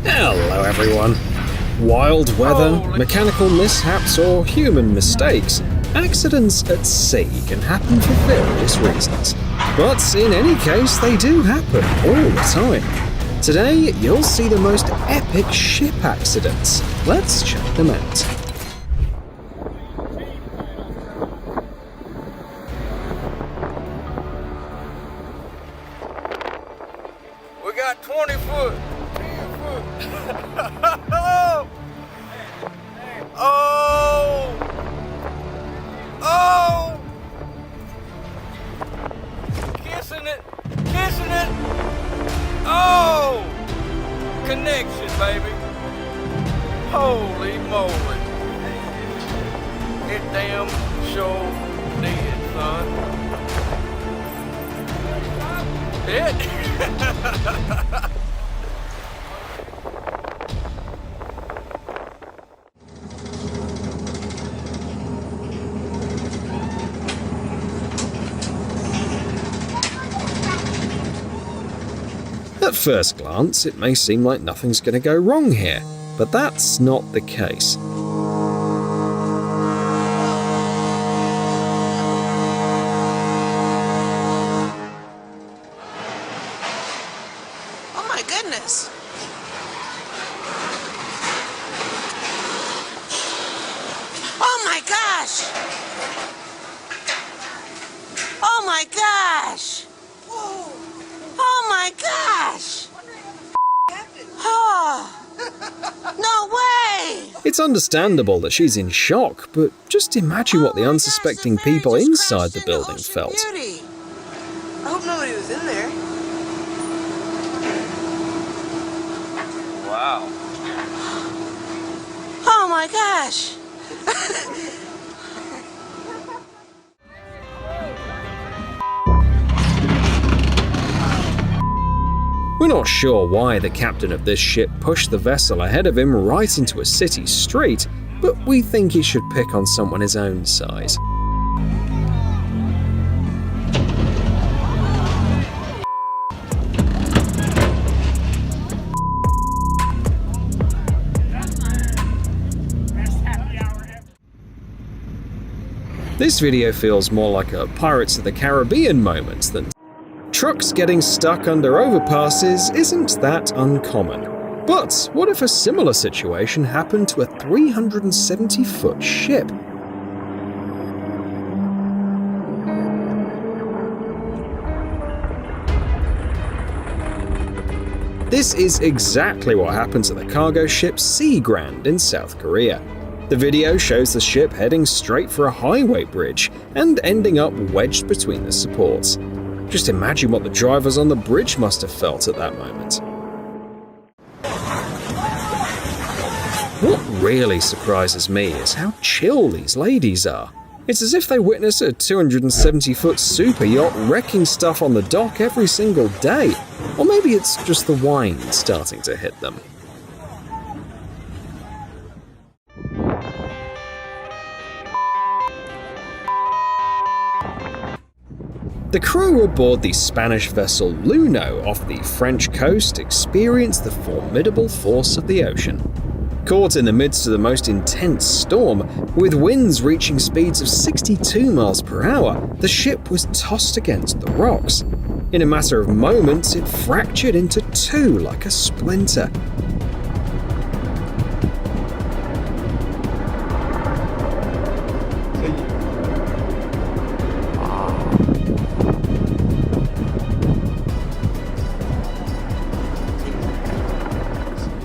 Hello everyone. Wild weather, mechanical mishaps or human mistakes, accidents at sea can happen for various reasons. But in any case, they do happen all the time. Today, you'll see the most epic ship accidents. Let's check them out. We got 20 foot, 10 foot. Oh! Oh! Kissing it, kissing it. Oh! Connection, baby. Holy moly. It damn sure did, son. It? At first glance, it may seem like nothing's going to go wrong here, but that's not the case. Oh my goodness! Oh my gosh! Oh my gosh! Oh my gosh! Oh, no way! It's understandable that she's in shock, but just imagine what the unsuspecting people inside the building felt. Beauty. I hope nobody was in there. Wow. Oh my gosh! We're not sure why the captain of this ship pushed the vessel ahead of him right into a city street, but we think he should pick on someone his own size. This video feels more like a Pirates of the Caribbean moment than trucks getting stuck under overpasses isn't that uncommon. But what if a similar situation happened to a 370-foot ship? This is exactly what happened to the cargo ship Sea Grand in South Korea. The video shows the ship heading straight for a highway bridge and ending up wedged between the supports. Just imagine what the drivers on the bridge must have felt at that moment. What really surprises me is how chill these ladies are. It's as if they witness a 270-foot super yacht wrecking stuff on the dock every single day. Or maybe it's just the wine starting to hit them. The crew aboard the Spanish vessel Luno off the French coast experienced the formidable force of the ocean. Caught in the midst of the most intense storm, with winds reaching speeds of 62 miles per hour, the ship was tossed against the rocks. In a matter of moments, it fractured into two like a splinter.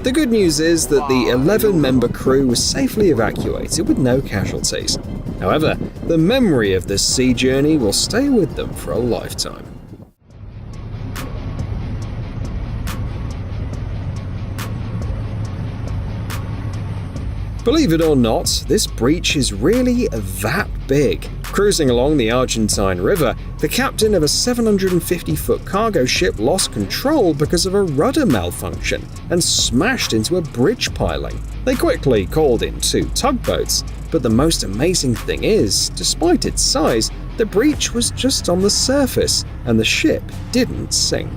The good news is that the 11-member crew was safely evacuated with no casualties. However, the memory of this sea journey will stay with them for a lifetime. Believe it or not, this breach is really that big. Cruising along the Argentine River, the captain of a 750-foot cargo ship lost control because of a rudder malfunction and smashed into a bridge piling. They quickly called in 2 tugboats, but the most amazing thing is, despite its size, the breach was just on the surface and the ship didn't sink.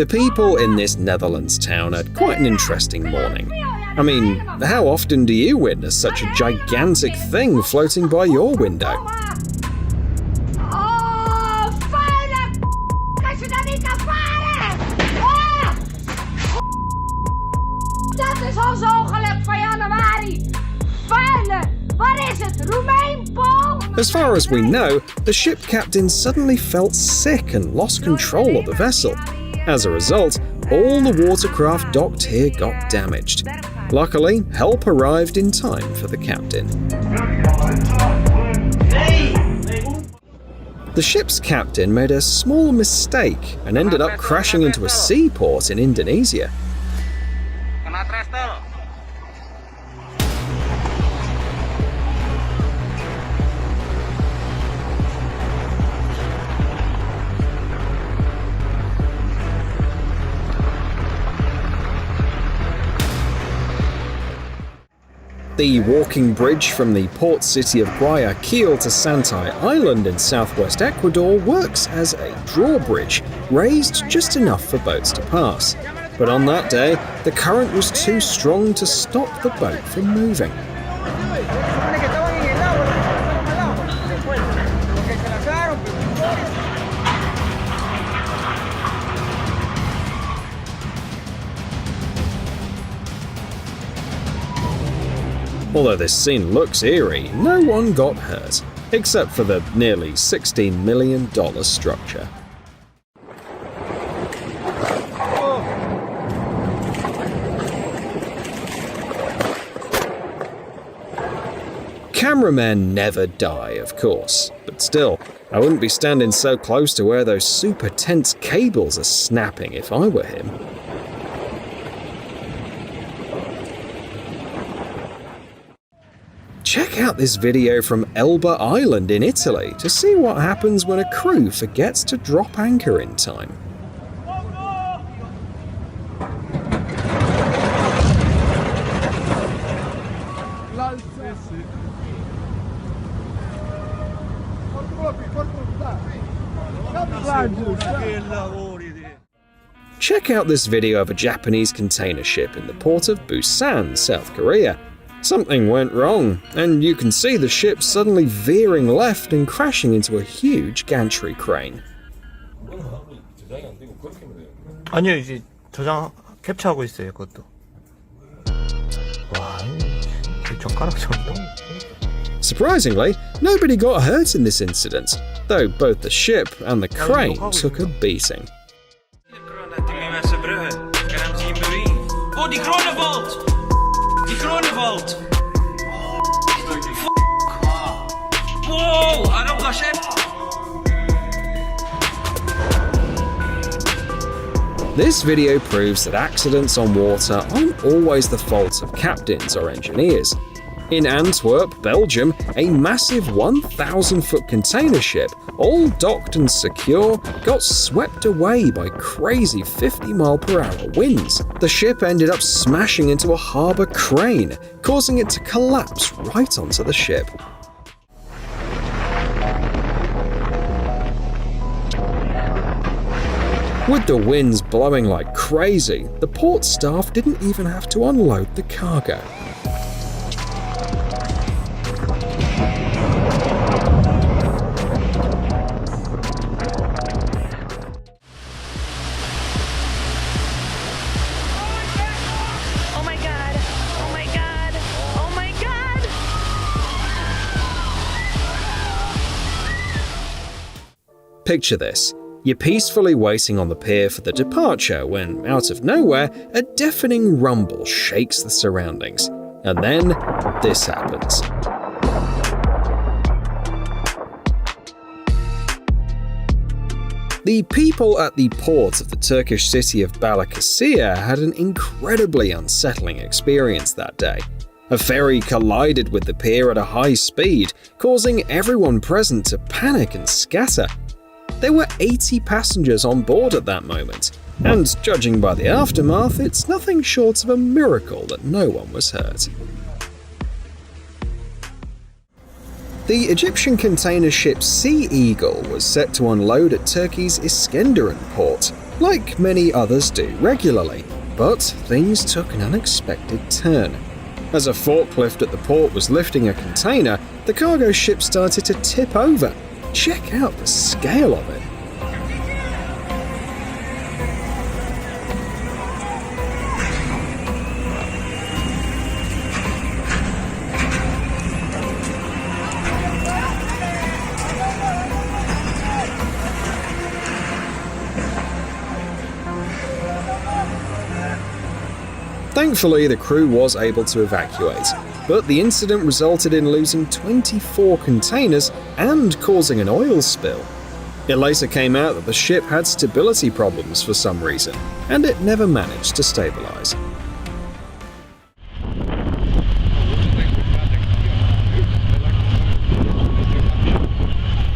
The people in this Netherlands town had quite an interesting morning. I mean, how often do you witness such a gigantic thing floating by your window? Oh, vuile als je dat niet kan varen! Oh! Dat is ons ongeluk van januari! Vuile! Wat is het? Romein, Paul? As far as we know, the ship captain suddenly felt sick and lost control of the vessel. As a result, all the watercraft docked here got damaged. Luckily, help arrived in time for the captain. The ship's captain made a small mistake and ended up crashing into a seaport in Indonesia. Kena trestel. The walking bridge from the port city of Guayaquil to Santai Island in southwest Ecuador works as a drawbridge, raised just enough for boats to pass. But on that day, the current was too strong to stop the boat from moving. Although this scene looks eerie, no one got hurt, except for the nearly $16 million structure. Cameramen never die, of course, but still, I wouldn't be standing so close to where those super tense cables are snapping if I were him. Check out this video from Elba Island in Italy to see what happens when a crew forgets to drop anchor in time. Check out this video of a Japanese container ship in the port of Busan, South Korea. Something went wrong, and you can see the ship suddenly veering left and crashing into a huge gantry crane. 아니요, 이제 저장 캡처하고 있어요, 그것도. 와, 이 젓가락처럼. Surprisingly, nobody got hurt in this incident, though both the ship and the crane took a beating. Oh, die Kronenvalt! Die Kronenvalt! Wow, I don't got shit. This video proves that accidents on water aren't always the fault of captains or engineers. In Antwerp, Belgium, a massive 1,000-foot container ship, all docked and secure, got swept away by crazy 50-mile-per-hour winds. The ship ended up smashing into a harbour crane, causing it to collapse right onto the ship. With the winds blowing like crazy, the port staff didn't even have to unload the cargo. Oh my god. Oh my god. Oh my god. Picture this. You're peacefully waiting on the pier for the departure when, out of nowhere, a deafening rumble shakes the surroundings. And then, this happens. The people at the port of the Turkish city of Balıkesir had an incredibly unsettling experience that day. A ferry collided with the pier at a high speed, causing everyone present to panic and scatter. There were 80 passengers on board at that moment, and judging by the aftermath, it's nothing short of a miracle that no one was hurt. The Egyptian container ship Sea Eagle was set to unload at Turkey's Iskenderun port, like many others do regularly, but things took an unexpected turn. As a forklift at the port was lifting a container, the cargo ship started to tip over. Check out the scale of it. Thankfully, the crew was able to evacuate, but the incident resulted in losing 24 containers and causing an oil spill. It later came out that the ship had stability problems for some reason, and it never managed to stabilize.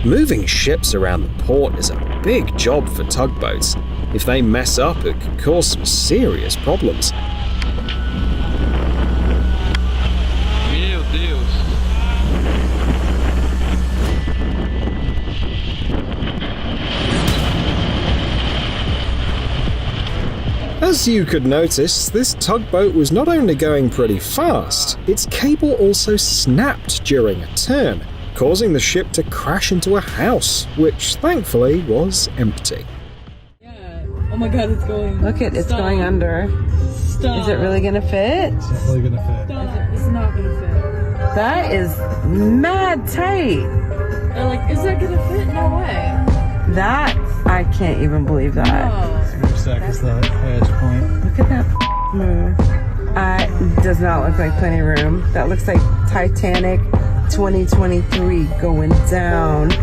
Moving ships around the port is a big job for tugboats. If they mess up, it could cause some serious problems. As you could notice, this tugboat was not only going pretty fast, its cable also snapped during a turn, causing the ship to crash into a house, which thankfully was empty. Yeah. Oh my god, it's going. Look at it's going under. Stop. Is it really gonna fit? It's definitely gonna fit. Stop. It's not gonna fit. That is mad tight. They're like, is that gonna fit? No way. That I can't even believe that. No. Is the edge point. Look at that move. Does not look like plenty of room. That looks like Titanic 2023 going down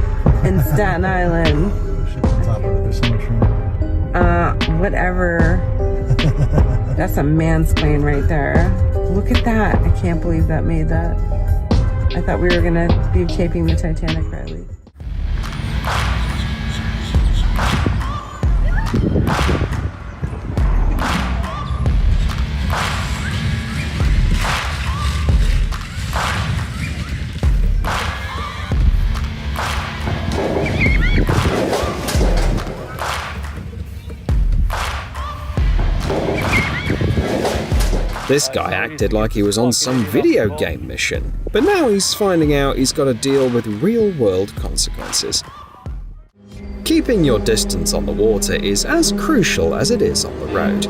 in Staten Island. Ship on top of it. There's so much room. Whatever. That's a mansplain right there. Look at that. I can't believe that made that. I thought we were gonna be caping the Titanic, Riley. This guy acted like he was on some video game mission, but now he's finding out he's got to deal with real-world consequences. Keeping your distance on the water is as crucial as it is on the road.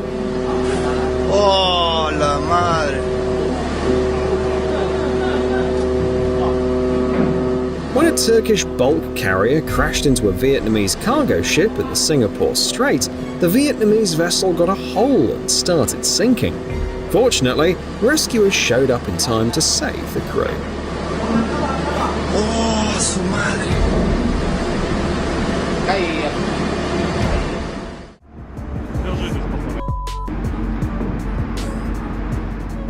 Oh, la madre. When a Turkish bulk carrier crashed into a Vietnamese cargo ship in the Singapore Strait, the Vietnamese vessel got a hole and started sinking. Fortunately, rescuers showed up in time to save the crew. Oh, su madre.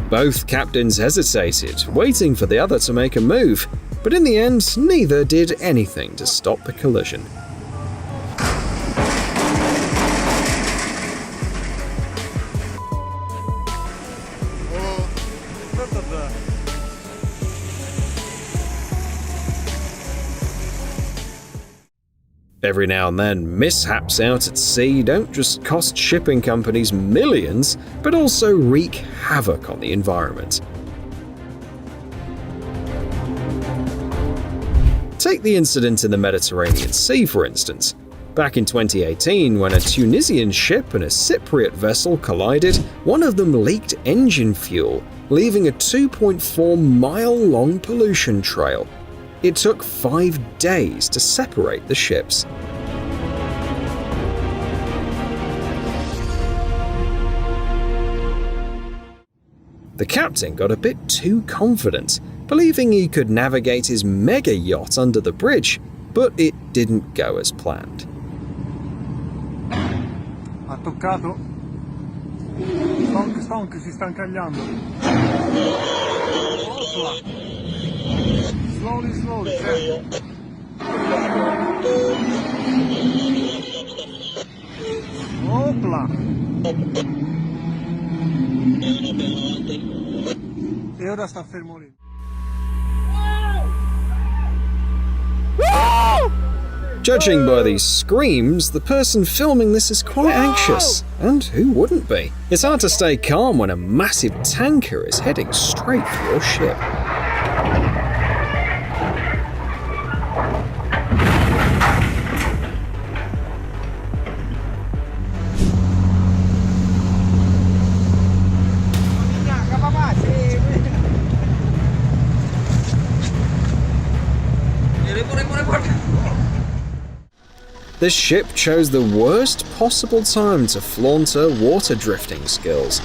Both captains hesitated, waiting for the other to make a move, but in the end, neither did anything to stop the collision. Every now and then, mishaps out at sea don't just cost shipping companies millions, but also wreak havoc on the environment. Take the incident in the Mediterranean Sea, for instance. Back in 2018, when a Tunisian ship and a Cypriot vessel collided, one of them leaked engine fuel, leaving a 2.4-mile-long pollution trail. It took 5 days to separate the ships. The captain got a bit too confident, believing he could navigate his mega yacht under the bridge, but it didn't go as planned. Ha toccato. Stonk si sta incagliando. Slowly, certo. Opla. E ora sta fermo lì. Judging by these screams, the person filming this is quite anxious, and who wouldn't be? It's hard to stay calm when a massive tanker is heading straight for your ship. This ship chose the worst possible time to flaunt her water drifting skills.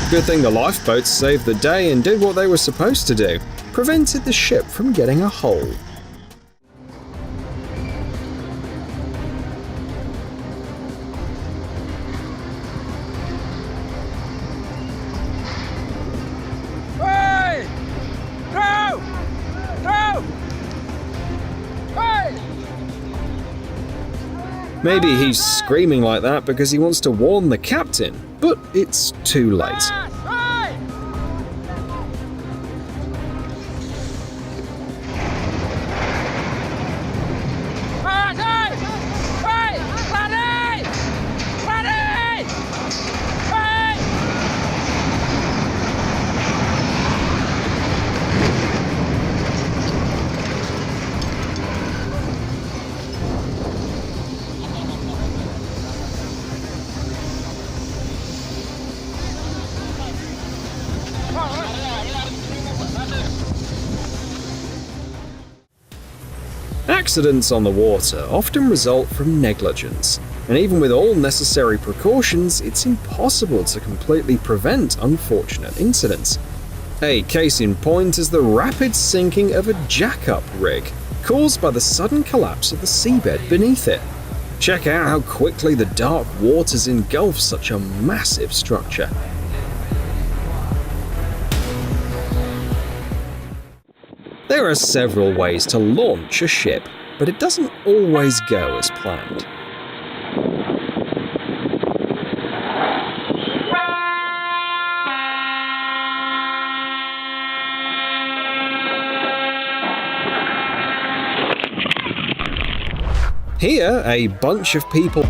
Good thing the lifeboats saved the day and did what they were supposed to do, prevented the ship from getting a hole. Hey! Go! Go! Hey! Maybe he's screaming like that because he wants to warn the captain, but it's too late. Hey! Accidents on the water often result from negligence, and even with all necessary precautions, it's impossible to completely prevent unfortunate incidents. A case in point is the rapid sinking of a jack-up rig, caused by the sudden collapse of the seabed beneath it. Check out how quickly the dark waters engulf such a massive structure. There are several ways to launch a ship, but it doesn't always go as planned. Here, a bunch of people